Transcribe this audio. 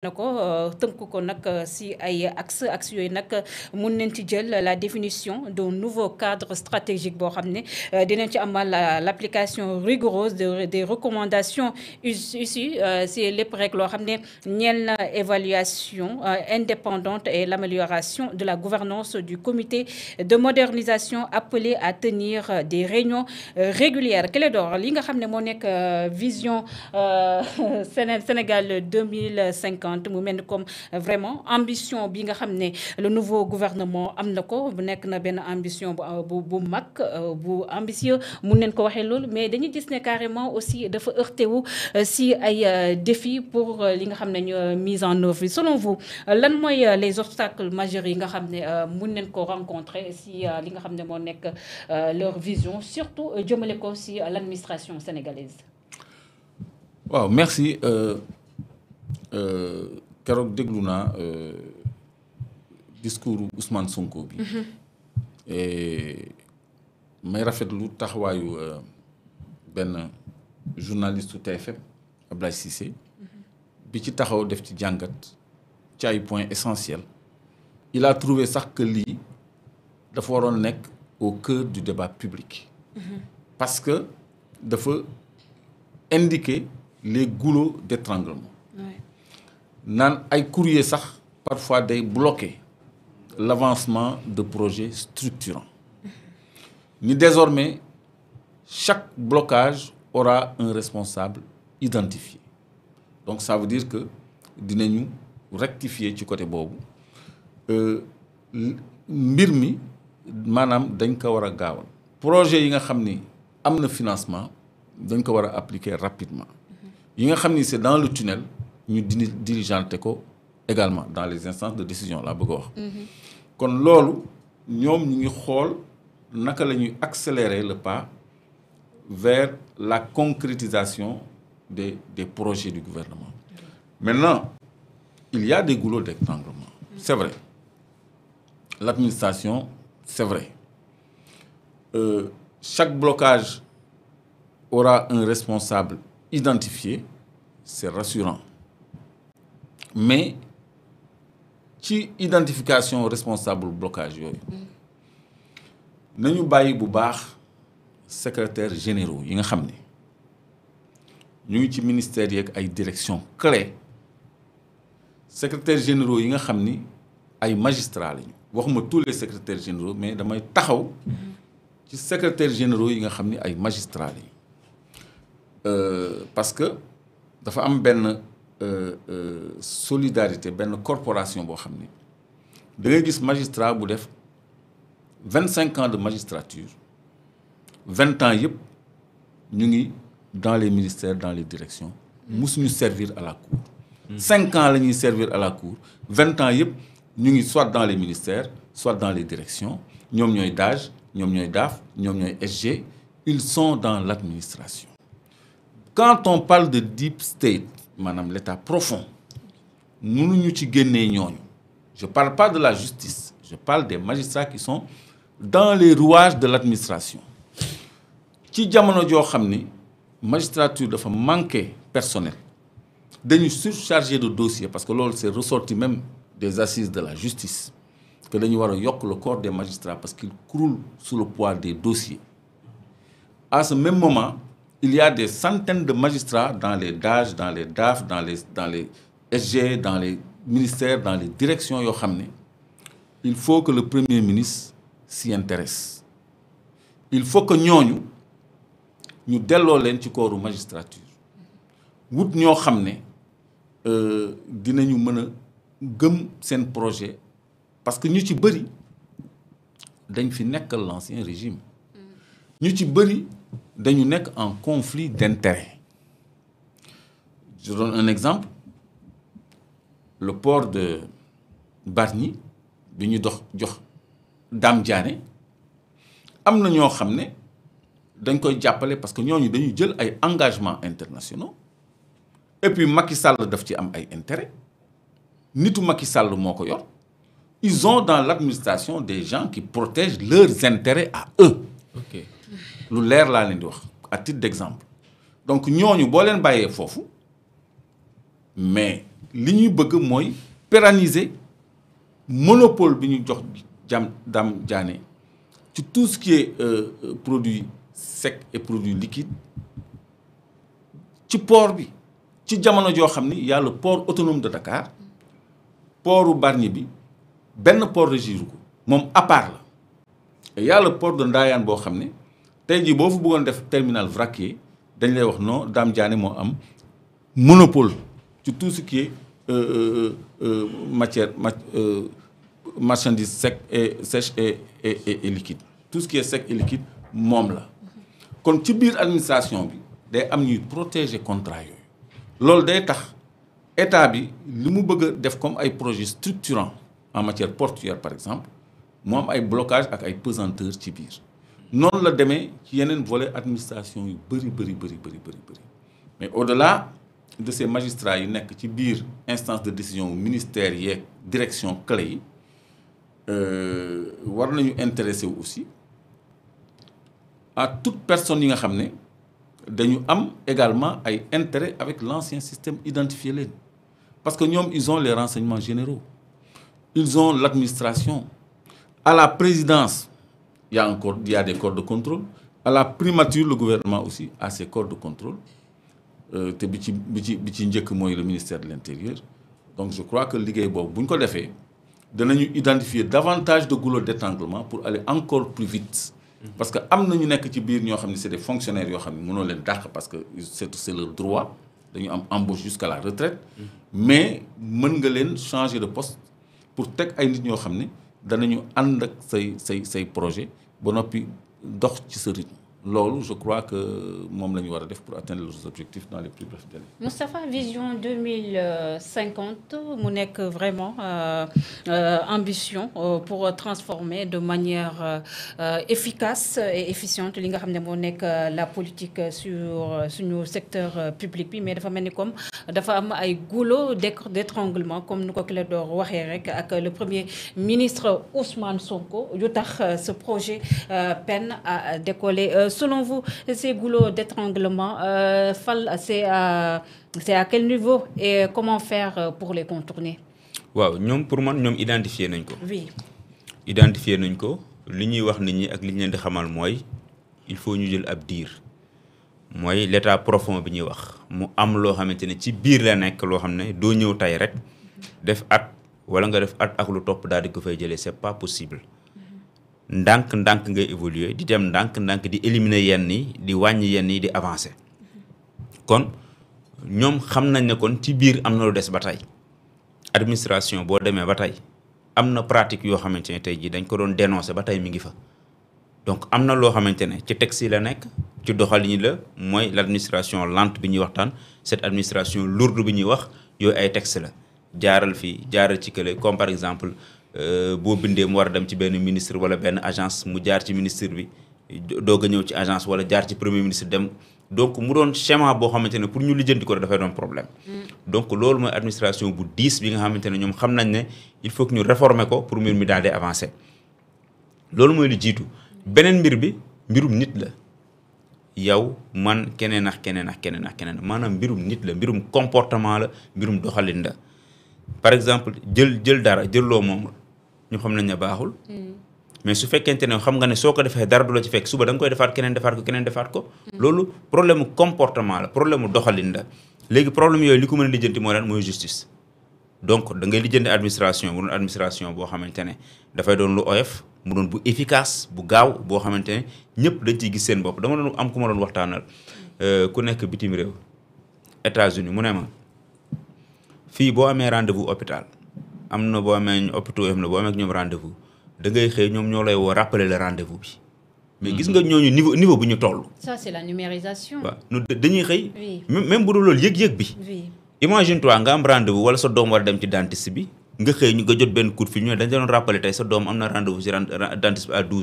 nako tënk ko nag si ay axe yooyu nag mun nañ ci jël la définition d'un nouveau cadre stratégique boo xam ne dinañ ci amal l'application rigoureuse des recommandations issues si lépp rek loo xam ne ñeel na évaluation indépendante et l'amélioration de la gouvernance du comité de modernisation appelé à tenir des réunions régulières Clédor li nga xam ne moo nekk vision Sénégal 2050 mu mel comme vraiment ambition bi nga xamné le nouveau gouvernement am na ko bu nekk na ben ambition bu mag bu ambitieux mun neen ko waxé lool mais dañuy gis né carrément aussi dafa heurté wu si ay défis pour li nga xamné ñu mise en œuvre selon vous lan moy les obstacles majeurs yi nga xamné mun neen ko rencontrer si li nga xamné mo nekk leur vision surtout jëmale ko si l'administration sénégalaise. Waaw merci. Keroog déglu naa discours Ousmane Sonko bi. may rafetlu taxawaayu benn journaliste TFM Ablaye Cissé. bi ci taxaw def ci jàngat ci ay points essentiels. il a trouvé sax que lii dafa waroon nekk au cœur du débat public. parce que dafa indiquer les goulots d'étranglement. Nan ay courrier sax parfois day bloquer l'avancement de projets structurants. Ni désormais chaque blocage aura un responsable identifié. Donc ça veut dire que dinañu rectifier ci côté bobu mbir mi manam dañ ko wara gawal. Projet yi nga xamni amna financement dañ ko wara appliquer rapidement. Yi nga xamni c'est dans le tunnel ñu dirigeanté ko également dans les instances de décision la bëgg wax. Kon lolu ñom ñu ngi xol naka lañuy accélérer le pas vers la concrétisation des projets du gouvernement. Maintenant, il y a des goulots d'étranglement. C'est vrai. L'administration, c'est vrai. Chaque blocage aura un responsable identifié, c'est rassurant. Mais ci identification responsable blocage yooyu nañu bàyyi bu baax secrétaire généraux yi nga xam ne ñu ngi ci ministère yeeg ay direction clé secrétaire généraux yi nga xam ni ay magistrats lañu waxuma tous les secrétaires généraux mais damay taxaw ci secrétaire généraux yi nga xam ni ay magistrats lañu parce que dafa am benn solidarité benn corporation boo xam ni da ngay gis magistrat bu def 25 ans de magistrature 20 ans yëpp ñu ngi dans les ministères dans les directions musuñu servir à la cour 5 ans la ñuy servir à la cour 20 ans yëpp ñu ngi soit dans les ministères soit dans les directions ñoom ñooy DAGE ñoom ñooy DAF ñoom ñooy SG ils sont dans l'administration. Quand on parle de deep state maanaam l'état profond mënuñu ci génnee ñooñu. Je ne parle pas de la justice, je parle des magistrats qui sont dans les rouages de l'administration. Ci jamono joo xam ni magistrature dafa manquer personnel dañu surchargé de dossiers parce que loolu c'est ressorti même des assises de la justice que dañu war a yokk le corps des magistrats parce qu'ils croulent sous le poids des dossiers. À ce même moment, il y a des centaines de magistrats dans les DAGE, dans les DAF, dans les SG, dans les ministères, dans les directions yoo xam ne il faut que le Premier ministre s'y intéresse. Il faut que ñooñu ñu delloo leen ci corps magistrature wut ñoo xam ne dinañu mën a gëm seen projet parce que ñu ci bëri dañ fi nekkal l'ancien régime ñu ci bëri dañu nekk en conflit d'intérêts. Je donne un exemple. Le port de Bargny bi ñu jox Dame Diané am na ñoo xam ne dañ koy jàppale parce que ñooñu dañuy jël ay engagements internationaux et puis Macky Sall daf ci am ay intérêts nitu Macky Sall moo ko yor ils ont dans l'administration des gens qui protègent leurs intérêts à eux. Ok. Lu leer laa leen di wax à titre d'exemple donc ñooñu boo leen bàyyee foofu mais li ñuy bëgg mooy pérenniser monopole bi ñu jox Dame Diané ci tout ce qui est produit sec et produit liquide ci port bi ci jamono joo xam ni y a le port autonome de Dakar portu Bargny bi benn port régir ko moom à part la et y a le port de Ndayane boo xam ne tey jii boo fa bëggoon def terminal vraquier dañ lay wax non Dame Diané moo am monopole ci tout ce qui est marchandise sec et sèche et liquide tout ce qui est sec et liquide moom la kon ci biir administration bi day am ñuy protéger contrat yooyu loolu day tax état bi li mu bëgg a def comme ay projets structurants en matière portuaire par exemple mu am ay blocage ak ay pesanteur ci biir noonu la demee ci yeneen volet administration yu bëri mais au-delà de ces magistrats yi nekk ci biir instance de décision ministère yeeg direction clé yi war nañu intéressé wu aussi à toute personne yi nga xam ne dañu am également ay intérêt avec l'ancien système identifié leen parce que ñoom ils ont les renseignements généraux ils ont l'administration à la présidence il y a des corps de contrôle à la primature le gouvernement aussi a ses corps de contrôle te bi ci njëkk mooy le ministère de l'intérieur donc je crois que liggéey boobu bu ñu ko defee danañu identifier davantage de goulots d'étranglement pour aller encore plus vite parce que am na ñu nekk ci biir ñoo xam ne c'est des fonctionnaires yoo xam ne mënoo leen dàq parce que c'est leur droit dañu am embauche jusqu'à la retraite mais mën nga leen changer de poste pour teg ay nit ñoo xam ne danañu ànd ak say projet ba noppi dox ci sa rythme loolu je crois que moom la ñu war a def pour atteindre leurs objectifs dans les plus brefs délais. Moustapha, vision 2050 mu nekk vraiment ambition pour transformer de manière efficace et efficiente li nga xam ne moo nekk la politique sur suñu secteur public bi mais dafa mel ni comme dafa am ay goulot d'étranglement comme nu ko Clédor waxee rek ak le premier ministre Ousmane Sonko yu tax ce projet peine à décoller. Selon vous, ces goulots d'étranglement, c'est à quel niveau et comment faire pour les contourner? waaw ñoom pour man ñoom identifier nañ ko. Oui. Identifier nañ ko li ñuy wax nit ñi ak li ñu leen di xamal mooy il faut ñu jël ab diir mooy l'état profond bi ñuy wax mu am loo xamante ne ci biir la nekk loo xam ne doo ñëw tey rek def at wala nga def at ak lu topp daal di ko fay jëlee c'est pas possible. ndànk ngay évoluer di dem ndànk di éliminer yenn yi di wàññi yenn yi di avancer kon ñoom xam nañ ne kon ci biir am na lu des ba tey administration boo demee ba tey am na pratique yoo xamante ne tey jii dañ ko doon dénoncer ba tey mi ngi fa donc am na loo xamante ne ci texte yi la nekk ci doxalin la mooy l'administration lente bi ñuy waxtaan cette administration lourde bi ñuy wax yooyu ay texte la jaaral fii jaaral ci kële comme par exemple boo bindee mu war a dem ci benn ministre wala benn agence mu jaar ci ministre bi doog a ñëw ci agence wala jaar ci premier ministre dem donc mu doon schéma boo xamante ne pour ñu lijjanti ko dafay doon problème. donc loolu mooy administration bu diis bi nga xamante ne ñoom xam nañ ne il faut que ñu réformer ko pour mbir mi daal di avancer. loolu mooy lu jiitu beneen mbir bi mbirum nit la yow man keneen ak keneen maanaam mbirum nit la mbirum comportement la mbirum doxalin la par exemple jël dara jëlloo moom. ñu xam nañ ne baaxul mais su fekkente ne xam nga ne soo ko defee dara du la ci fekk suba da nga koy defaat keneen defaat ko loolu problème comportement la problème doxalin la léegi problème yooyu li ko mën a lijjanti moo daan mooy justice donc da ngay lijjanti administration bu doon administration boo xamante ne dafay doon lu oyof mu doon bu efficace bu gaaw boo xamante ne ñëpp dañ ciy gis seen bopp dama doon am ku ma doon waxtaanal ku nekk bitim réew États-Unis mu ne ma fii boo amee rendez-vous hôpital am na boo amee hôpitaux yoo xam ne boo amee ak ñoom rendez-vous da ngay xëy ñoom ñoo lay woo rappeler le rendez-vous bi mais gis nga ñooñu niveau bu ñu toll. Ça c'est la numérisation. waaw dañuy xëy. même bu dul loolu yëg-yëg bi. imagine toi nga am rendez-vous wala sa doom war a dem ci dentiste bi nga xëy ñu nga jot benn coup de fil ñu ne dañ doon rappeler tey sa doom am na rendez-vous ci dentiste bi à 12.